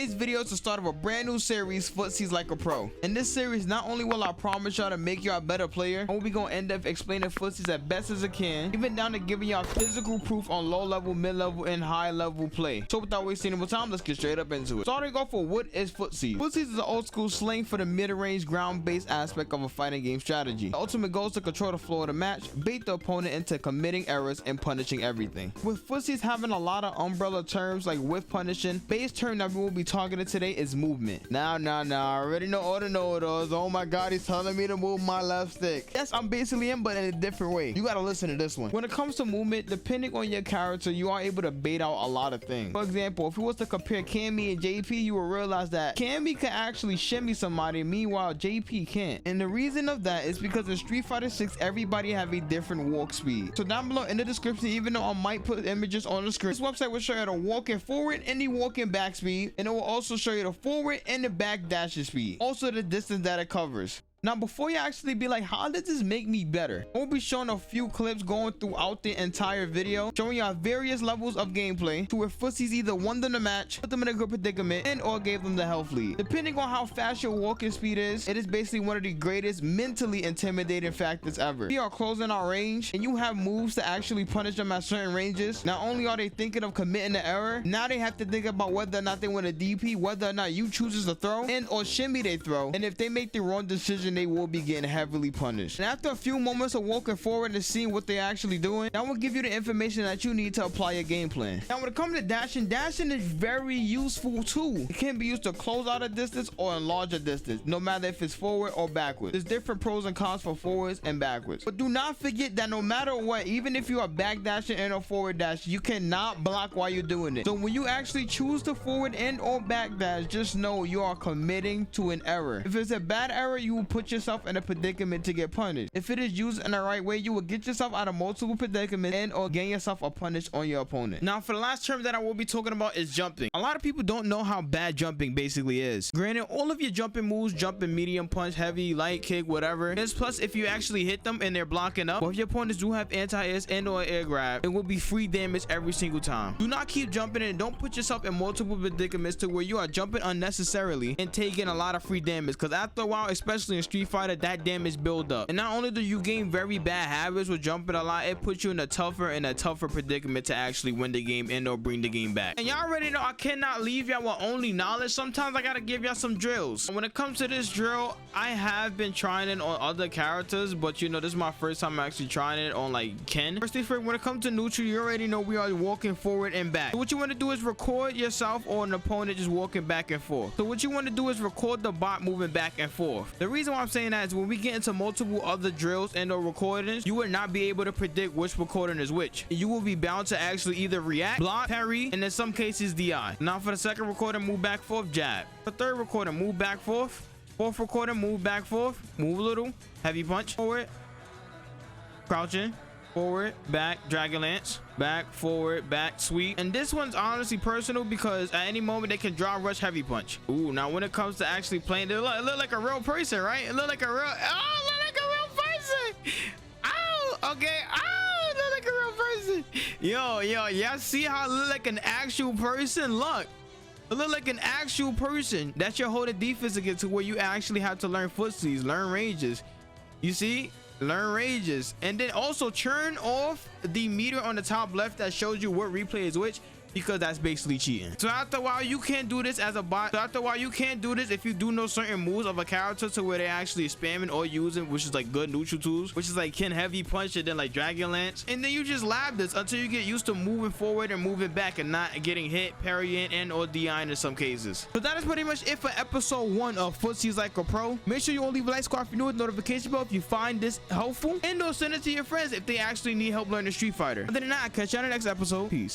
Today's video is the start of a brand new series, Footsies Like a Pro. In this series, not only will I promise y'all to make y'all a better player, I will be going to end up explaining footsies as best as I can, even down to giving y'all physical proof on low level, mid level, and high level play. So without wasting any more time, let's get straight up into it. Starting off with what is footsies. Footsies is an old school slang for the mid-range ground-based aspect of a fighting game strategy. The ultimate goal is to control the flow of the match, bait the opponent into committing errors, and punishing everything. With footsies having a lot of umbrella terms like with punishing, base term that we will be targeting today is movement. Now, I already know all the know-it-alls. Oh my god, he's telling me to move my left stick. Yes, I'm basically in, but in a different way. You gotta listen to this one. When it comes to movement, depending on your character, you are able to bait out a lot of things. For example, if you was to compare Cammy and JP, you will realize that Cammy can actually shimmy somebody, meanwhile JP can't. And the reason of that is because in Street Fighter 6, everybody have a different walk speed. So down below in the description, even though I might put images on the screen, this website will show you the walking forward and the walking back speed, and it will also show you the forward and the back dashing speed, also the distance that it covers. Now, before you actually be like, how does this make me better? I'll be showing a few clips going throughout the entire video, showing y'all various levels of gameplay to where footsies either won them the match, put them in a good predicament, and or gave them the health lead. Depending on how fast your walking speed is, it is basically one of the greatest mentally intimidating factors ever. If you are closing our range and you have moves to actually punish them at certain ranges, not only are they thinking of committing the error, now they have to think about whether or not they want a DP, whether or not you chooses to throw, and or shimmy they throw, and if they make the wrong decision, they will be getting heavily punished. And after a few moments of walking forward and seeing what they're actually doing, that will give you the information that you need to apply your game plan. Now, when it comes to dashing is very useful too. It can be used to close out a distance or enlarge a distance, no matter if it's forward or backwards. There's different pros and cons for forwards and backwards. But do not forget that no matter what, even if you are back dashing and or forward dash, you cannot block while you're doing it. So when you actually choose to forward and or back dash, just know you are committing to an error. If it's a bad error, you will put yourself in a predicament to get punished. If it is used in the right way, you will get yourself out of multiple predicaments and or gain yourself a punish on your opponent. Now, for the last term that I will be talking about is jumping. A lot of people don't know how bad jumping basically is. Granted, all of your jumping moves, jumping, medium, punch, heavy, light, kick, whatever. This plus if you actually hit them and they're blocking up, or if your opponents do have anti-air and or air grab, it will be free damage every single time. Do not keep jumping and don't put yourself in multiple predicaments to where you are jumping unnecessarily and taking a lot of free damage, because after a while, especially in Street Fighter, that damage build up. And not only do you gain very bad habits with jumping a lot, it puts you in a tougher predicament to actually win the game and or bring the game back. And y'all already know I cannot leave y'all with only knowledge. Sometimes I gotta give y'all some drills. When it comes to this drill, I have been trying it on other characters, but you know, this is my first time actually trying it on like Ken. First thing first, when it comes to neutral, you already know we are walking forward and back. So what you want to do is record yourself or an opponent just walking back and forth. So what you want to do is record the bot moving back and forth. The reason why I'm saying that is when we get into multiple other drills and or recordings, you will not be able to predict which recording is which. You will be bound to actually either react, block, parry, and in some cases DI. Now for the second recording, move back, forth, jab. The third recording, move back, forth. Fourth recording, move back, forth, move a little, heavy punch, forward, crouching, forward, back, dragon lance, back, forward, back, sweep. And this one's honestly personal because at any moment they can draw rush, heavy punch. Ooh, now when it comes to actually playing, it look like a real person, right? It look like a real, oh, look like a real person. Oh, okay. Oh, look like a real person. Yo, y'all see how it look like an actual person? Look. It look like an actual person. That's your holding defense against, to where you actually have to learn footsies, learn ranges. You see? Learn ranges. And then also turn off the meter on the top left that shows you what replay is which, because that's basically cheating. So after a while, you can't do this as a bot. So after a while, you can't do this if you do know certain moves of a character to where they're actually spamming or using, which is like good neutral tools, which is like Ken heavy punch and then like dragon lance. And then you just lab this until you get used to moving forward and moving back and not getting hit, parrying, and or DIing in some cases. So that is pretty much it for episode 1 of Footsies Like a Pro. Make sure you all leave a like, subscribe if you're new, with notification bell if you find this helpful, and or send it to your friends if they actually need help learning Street Fighter. Other than that, I'll catch you on the next episode. Peace.